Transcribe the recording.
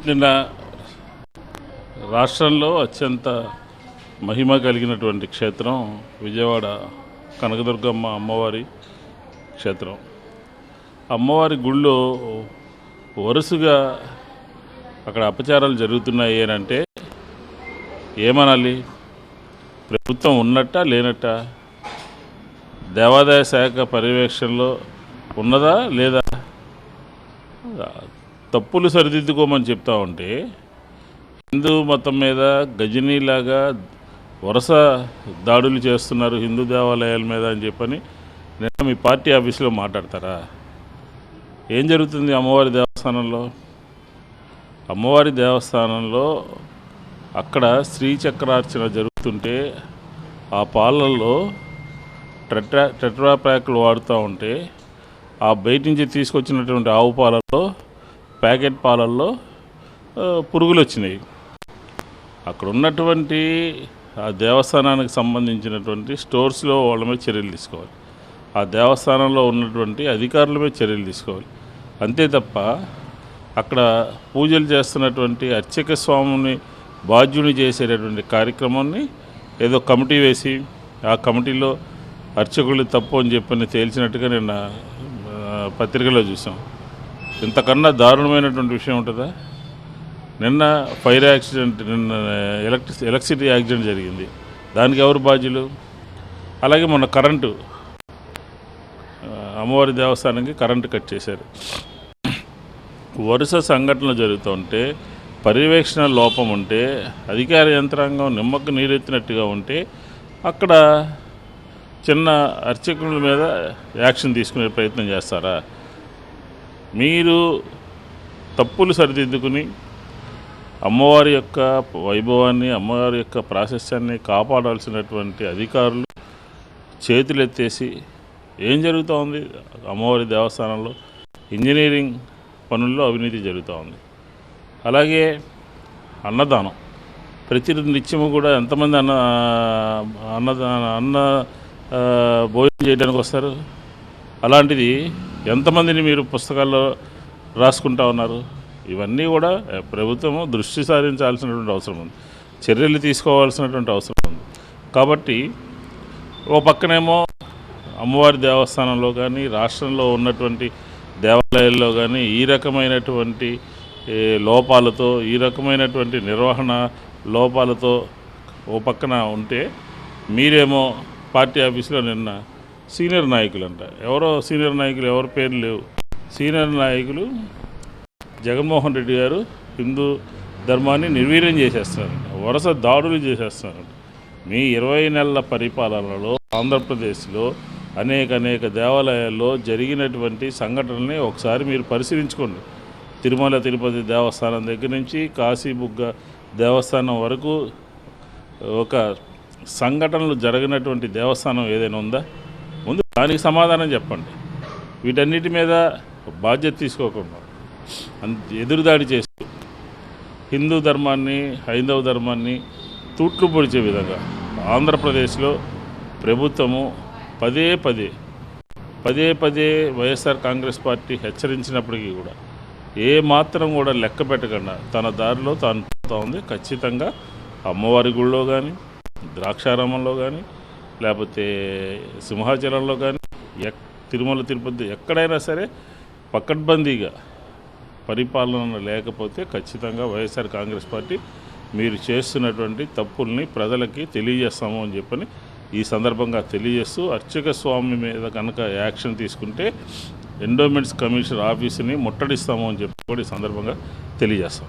నిన్న రాష్ట్రంలో అత్యంత మహిమ కలిగినటువంటి క్షేత్రం విజయవాడ కనకదుర్గమ్మ అమ్మవారి క్షేత్రం. అమ్మవారి గుళ్ళో వరుసగా అక్కడ అపచారాలు జరుగుతున్నాయి అని అంటే ఏమనాలి? ప్రభుత్వం ఉన్నట్టా లేనట్టా? దేవాదాయ శాఖ పర్యవేక్షణలో ఉన్నదా లేదా? తప్పులు సరిదిద్దుకోమని చెప్తా ఉంటే హిందూ మతం మీద గజనీలాగా వరుస దాడులు చేస్తున్నారు హిందూ దేవాలయాల మీద అని చెప్పని నిన్న మీ పార్టీ ఆఫీసులో మాట్లాడతారా? ఏం జరుగుతుంది అమ్మవారి దేవస్థానంలో? అమ్మవారి దేవస్థానంలో అక్కడ శ్రీచక్రార్చన జరుగుతుంటే ఆ పాలల్లో టెట్రాప్యాక్లు వాడుతూ ఉంటే ఆ బయట నుంచి తీసుకొచ్చినటువంటి ఆవు పాలల్లో ప్యాకెట్ పాలల్లో పురుగులు వచ్చినాయి. అక్కడ ఉన్నటువంటి ఆ దేవస్థానానికి సంబంధించినటువంటి స్టోర్స్లో వాళ్ళ మీద చర్యలు తీసుకోవాలి. ఆ దేవస్థానంలో ఉన్నటువంటి అధికారుల మీద చర్యలు తీసుకోవాలి. అంతే తప్ప అక్కడ పూజలు చేస్తున్నటువంటి అర్చక స్వామిని బాధ్యుని చేసేటటువంటి కార్యక్రమాన్ని ఏదో కమిటీ వేసి ఆ కమిటీలో అర్చకులు తప్పు అని చెప్పని తేల్చినట్టుగా నిన్న పత్రికలో చూసాం. ఇంతకన్నా దారుణమైనటువంటి విషయం ఉంటుందా? నిన్న ఫైర్ యాక్సిడెంట్, నిన్న ఎలక్ట్రిసిటీ యాక్సిడెంట్ జరిగింది. దానికి ఎవరు బాధ్యులు? అలాగే మొన్న కరెంటు, అమ్మవారి దేవస్థానానికి కరెంటు కట్ చేశారు. వరుస సంఘటనలు జరుగుతుంటే పర్యవేక్షణ లోపం ఉంటే అధికార యంత్రాంగం నిమ్మకు నీరెత్తినట్టుగా ఉంటే అక్కడ చిన్న అర్చకుల మీద యాక్షన్ తీసుకునే ప్రయత్నం చేస్తారా? మీరు తప్పులు సరిదిద్దుకుని అమ్మవారి యొక్క వైభవాన్ని, అమ్మవారి యొక్క ప్రాశస్యాన్ని కాపాడాల్సినటువంటి అధికారులు చేతులెత్తేసి ఏం జరుగుతూ ఉంది? అమ్మవారి దేవస్థానంలో ఇంజనీరింగ్ పనుల్లో అవినీతి జరుగుతూ ఉంది. అలాగే అన్నదానం, ప్రతి నిత్యము కూడా ఎంతమంది అన్న భోజనం చేయడానికి వస్తారు? అలాంటిది ఎంతమందిని మీరు పుస్తకాల్లో రాసుకుంటా ఉన్నారు? ఇవన్నీ కూడా ప్రభుత్వము దృష్టి సారించాల్సినటువంటి అవసరం ఉంది, చర్యలు తీసుకోవాల్సినటువంటి అవసరం ఉంది. కాబట్టి ఓ పక్కనేమో అమ్మవారి దేవస్థానంలో కానీ రాష్ట్రంలో ఉన్నటువంటి దేవాలయాల్లో కానీ ఈ రకమైనటువంటి లోపాలతో, ఈ రకమైనటువంటి నిర్వహణ లోపాలతో ఓ పక్కన ఉంటే మీరేమో పార్టీ ఆఫీసులో నిన్న సీనియర్ నాయకులు అంట, ఎవరో సీనియర్ నాయకులు, ఎవరి పేర్లు లేవు, సీనియర్ నాయకులు జగన్మోహన్ రెడ్డి గారు హిందూ ధర్మాన్ని నిర్వీర్యం చేసేస్తున్నారు, వరుస దాడులు చేసేస్తున్నారు. మీ 20 నెలల పరిపాలనలో ఆంధ్రప్రదేశ్లో అనేక దేవాలయాల్లో జరిగినటువంటి సంఘటనల్ని ఒకసారి మీరు పరిశీలించుకోండి. తిరుమల తిరుపతి దేవస్థానం దగ్గర నుంచి కాశీబుగ్గ దేవస్థానం వరకు ఒక సంఘటనలు జరిగినటువంటి దేవస్థానం ఏదైనా ఉందా? ముందు దానికి సమాధానం చెప్పండి. వీటన్నిటి మీద బాధ్యత తీసుకోకుండా ఎదురుదాడి చేస్తూ హిందూ ధర్మాన్ని, హైందవ ధర్మాన్ని తూట్లు పొడిచే విధంగా ఆంధ్రప్రదేశ్లో ప్రభుత్వము పదే పదే వైఎస్ఆర్ కాంగ్రెస్ పార్టీ హెచ్చరించినప్పటికీ కూడా ఏ మాత్రం కూడా లెక్క పెట్టకుండా తన దారిలో తాను పోతూ ఉంది. ఖచ్చితంగా అమ్మవారి గుళ్ళో కానీ, ద్రాక్షారామంలో కానీ, లేకపోతే సింహాచలంలో కానీ, తిరుమల తిరుపతి ఎక్కడైనా సరే పకడ్బందీగా పరిపాలన లేకపోతే ఖచ్చితంగా వైఎస్ఆర్ కాంగ్రెస్ పార్టీ మీరు చేస్తున్నటువంటి తప్పుల్ని ప్రజలకి తెలియజేస్తాము అని చెప్పని ఈ సందర్భంగా తెలియజేస్తూ, అర్చక స్వామి మీద కనుక యాక్షన్ తీసుకుంటే ఎండోమెంట్స్ కమిషనర్ ఆఫీసుని ముట్టడిస్తాము అని చెప్పి కూడా ఈ సందర్భంగా తెలియజేస్తాం.